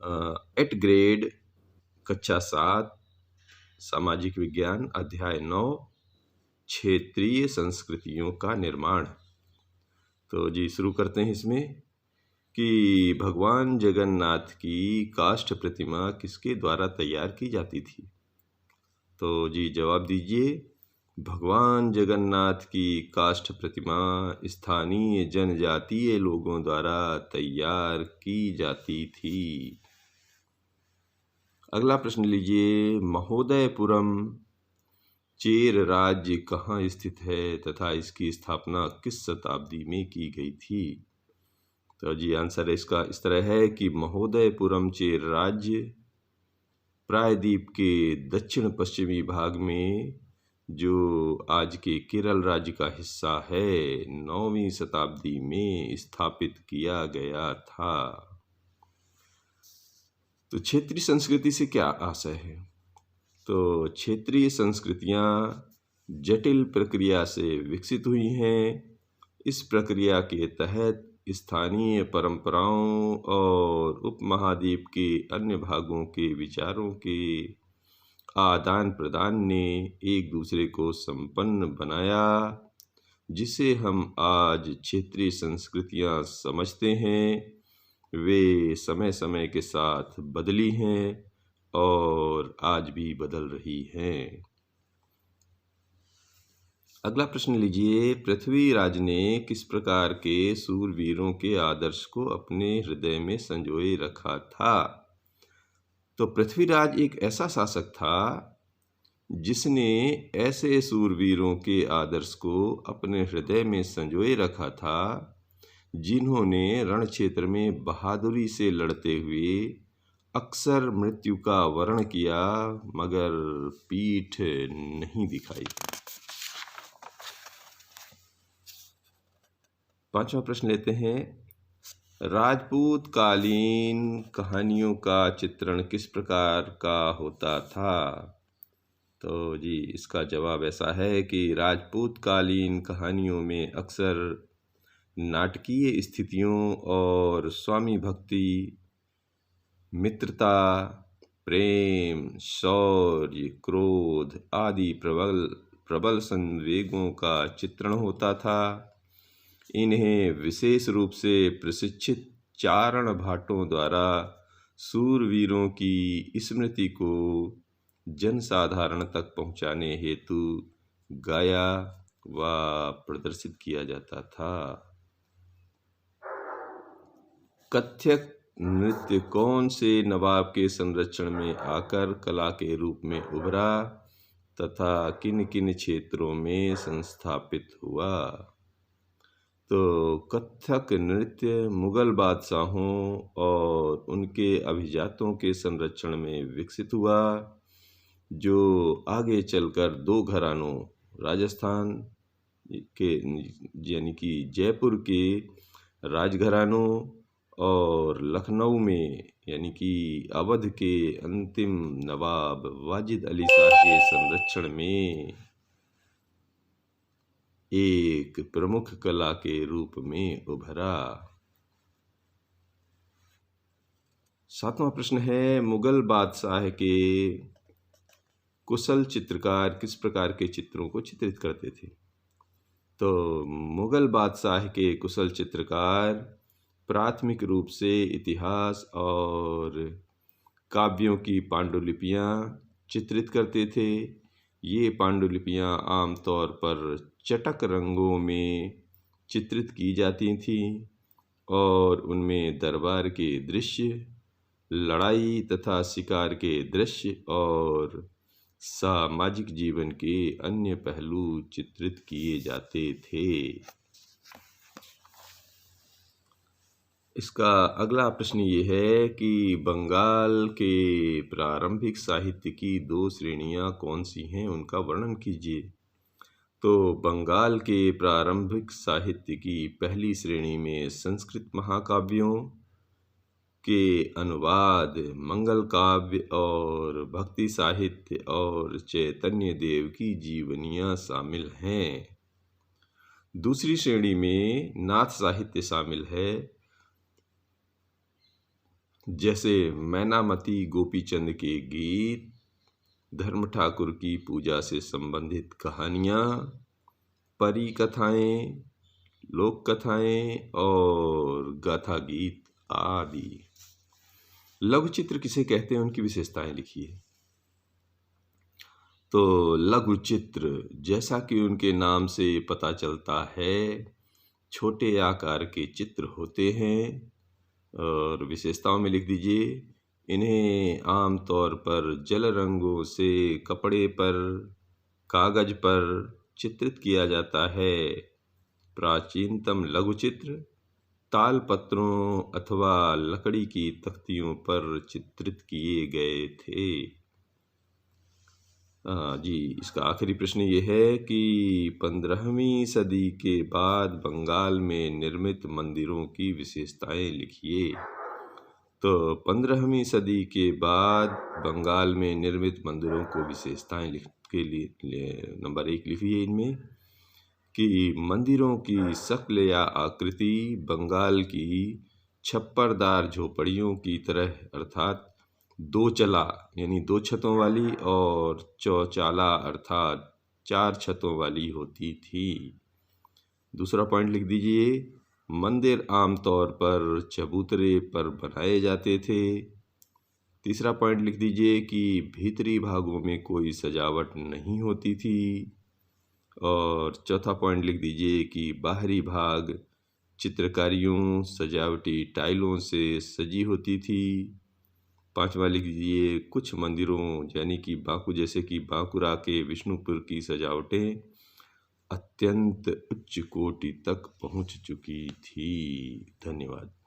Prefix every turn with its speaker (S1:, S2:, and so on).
S1: Eight grade कक्षा 7 सामाजिक विज्ञान अध्याय 9 क्षेत्रीय संस्कृतियों का निर्माण। तो जी शुरू करते हैं इसमें कि भगवान जगन्नाथ की काष्ठ प्रतिमा किसके द्वारा तैयार की जाती थी। तो जी जवाब दीजिए। भगवान जगन्नाथ की काष्ठ प्रतिमा स्थानीय जनजातीय लोगों द्वारा तैयार की जाती थी। अगला प्रश्न लीजिए। महोदयपुरम चेर राज्य कहाँ स्थित है तथा इसकी स्थापना किस शताब्दी में की गई थी। तो जी आंसर इसका इस तरह है कि महोदयपुरम चेर राज्य प्रायद्वीप के दक्षिण पश्चिमी भाग में, जो आज के केरल राज्य का हिस्सा है, 9वीं शताब्दी में स्थापित किया गया था। तो क्षेत्रीय संस्कृति से क्या आशय है। तो क्षेत्रीय संस्कृतियां जटिल प्रक्रिया से विकसित हुई हैं। इस प्रक्रिया के तहत स्थानीय परंपराओं और उपमहाद्वीप के अन्य भागों के विचारों के आदान प्रदान ने एक दूसरे को संपन्न बनाया, जिसे हम आज क्षेत्रीय संस्कृतियां समझते हैं। वे समय समय के साथ बदली हैं और आज भी बदल रही हैं। अगला प्रश्न लीजिए। पृथ्वीराज ने किस प्रकार के सूरवीरों के आदर्श को अपने हृदय में संजोए रखा था। तो पृथ्वीराज एक ऐसा शासक था जिसने ऐसे सूरवीरों के आदर्श को अपने हृदय में संजोए रखा था, जिन्होंने रण क्षेत्र में बहादुरी से लड़ते हुए अक्सर मृत्यु का वरण किया मगर पीठ नहीं दिखाई। पांचवा प्रश्न लेते हैं। राजपूत कालीन कहानियों का चित्रण किस प्रकार का होता था। तो जी इसका जवाब ऐसा है कि राजपूत कालीन कहानियों में अक्सर नाटकीय स्थितियों और स्वामी भक्ति, मित्रता, प्रेम, शौर्य, क्रोध आदि प्रबल संवेगों का चित्रण होता था। इन्हें विशेष रूप से प्रशिक्षित चारण भाटों द्वारा सूरवीरों की स्मृति को जनसाधारण तक पहुंचाने हेतु गाया व प्रदर्शित किया जाता था। कथक नृत्य कौन से नवाब के संरक्षण में आकर कला के रूप में उभरा तथा किन किन क्षेत्रों में संस्थापित हुआ। तो कथक नृत्य मुगल बादशाहों और उनके अभिजातों के संरक्षण में विकसित हुआ, जो आगे चलकर दो घरानों राजस्थान के यानी कि जयपुर के राजघरानों और लखनऊ में यानी कि अवध के अंतिम नवाब वाजिद अली शाह के संरक्षण में एक प्रमुख कला के रूप में उभरा। सातवां प्रश्न है। मुगल बादशाह के कुशल चित्रकार किस प्रकार के चित्रों को चित्रित करते थे। तो मुगल बादशाह के कुशल चित्रकार प्राथमिक रूप से इतिहास और काव्यों की पांडुलिपियां चित्रित करते थे। ये पांडुलिपियां आमतौर पर चटक रंगों में चित्रित की जाती थीं और उनमें दरबार के दृश्य, लड़ाई तथा शिकार के दृश्य और सामाजिक जीवन के अन्य पहलू चित्रित किए जाते थे। इसका अगला प्रश्न ये है कि बंगाल के प्रारंभिक साहित्य की दो श्रेणियां कौन सी हैं, उनका वर्णन कीजिए। तो बंगाल के प्रारंभिक साहित्य की पहली श्रेणी में संस्कृत महाकाव्यों के अनुवाद, मंगल काव्य और भक्ति साहित्य और चैतन्य देव की जीवनियां शामिल हैं। दूसरी श्रेणी में नाथ साहित्य शामिल है। जैसे मैनामती गोपीचंद के गीत, धर्म ठाकुर की पूजा से संबंधित कहानियाँ, परी कथाएं, लोक कथाएं और गाथा गीत आदि। लघु चित्र किसे कहते हैं, उनकी विशेषताएं लिखिए। तो लघु चित्र, जैसा कि उनके नाम से पता चलता है, छोटे आकार के चित्र होते हैं। और विशेषताओं में लिख दीजिए, इन्हें आमतौर पर जल रंगों से कपड़े पर, कागज पर चित्रित किया जाता है। प्राचीनतम लघु चित्र ताल पत्रों अथवा लकड़ी की तख्तियों पर चित्रित किए गए थे। जी, इसका आखिरी प्रश्न ये है कि 15वीं सदी के बाद बंगाल में निर्मित मंदिरों की विशेषताएं लिखिए। तो 15वीं सदी के बाद बंगाल में निर्मित मंदिरों को विशेषताएं लिख के लिए नंबर 1 लिखिए इनमें कि मंदिरों की शक्ल या आकृति बंगाल की छप्परदार झोपड़ियों की तरह, अर्थात दो चला यानी 2 छतों वाली और चौचाला अर्थात 4 छतों वाली होती थी। दूसरा पॉइंट लिख दीजिए, मंदिर आमतौर पर चबूतरे पर बनाए जाते थे। तीसरा पॉइंट लिख दीजिए कि भीतरी भागों में कोई सजावट नहीं होती थी। और चौथा पॉइंट लिख दीजिए कि बाहरी भाग चित्रकारियों, सजावटी टाइलों से सजी होती थी। पांचवा लिख दीजिए, कुछ मंदिरों यानी कि जैसे कि बांकुरा के विष्णुपुर की सजावटें अत्यंत उच्च कोटि तक पहुंच चुकी थी। धन्यवाद।